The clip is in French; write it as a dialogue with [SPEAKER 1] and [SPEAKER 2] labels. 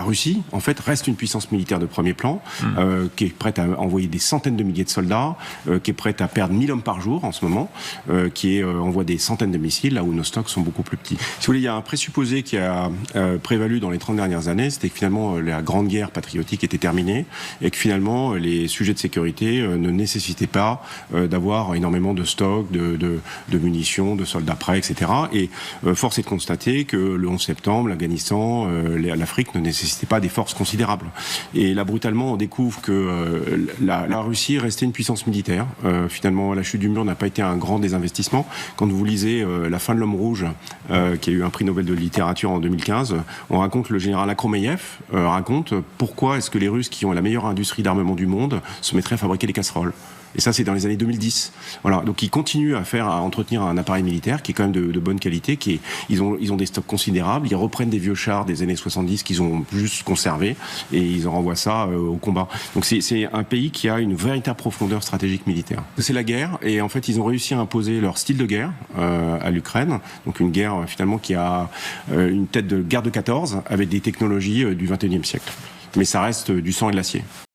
[SPEAKER 1] La Russie, en fait, reste une puissance militaire de premier plan, qui est prête à envoyer des centaines de milliers de soldats, qui est prête à perdre 1000 hommes par jour en ce moment, qui envoie des centaines de missiles, là où nos stocks sont beaucoup plus petits. Si vous voulez, il y a un présupposé qui a prévalu dans les 30 dernières années, c'était que finalement la grande guerre patriotique était terminée et que finalement les sujets de sécurité ne nécessitaient pas d'avoir énormément de stocks, de munitions, de soldats prêts, etc. Et force est de constater que le 11 septembre, l'Afghanistan, l'Afrique ne nécessitaient pas des forces considérables. Et là, brutalement, on découvre que la Russie est restée une puissance militaire. Finalement, la chute du mur n'a pas été un grand désinvestissement. Quand vous lisez La fin de l'homme rouge, qui a eu un prix Nobel de littérature en 2015, on raconte, le général Akromeyev raconte pourquoi est-ce que les Russes, qui ont la meilleure industrie d'armement du monde, se mettraient à fabriquer des casseroles. Et ça, c'est dans les années 2010. Voilà. Donc, ils continuent à entretenir un appareil militaire qui est quand même de bonne qualité. Ils ont des stocks considérables. Ils reprennent des vieux chars des années 70 qu'ils ont juste conservés et ils en renvoient ça au combat. Donc, c'est un pays qui a une véritable profondeur stratégique militaire. C'est la guerre et en fait, ils ont réussi à imposer leur style de guerre à l'Ukraine. Donc, une guerre finalement qui a une tête de guerre de 14 avec des technologies du 21e siècle. Mais ça reste du sang et de l'acier.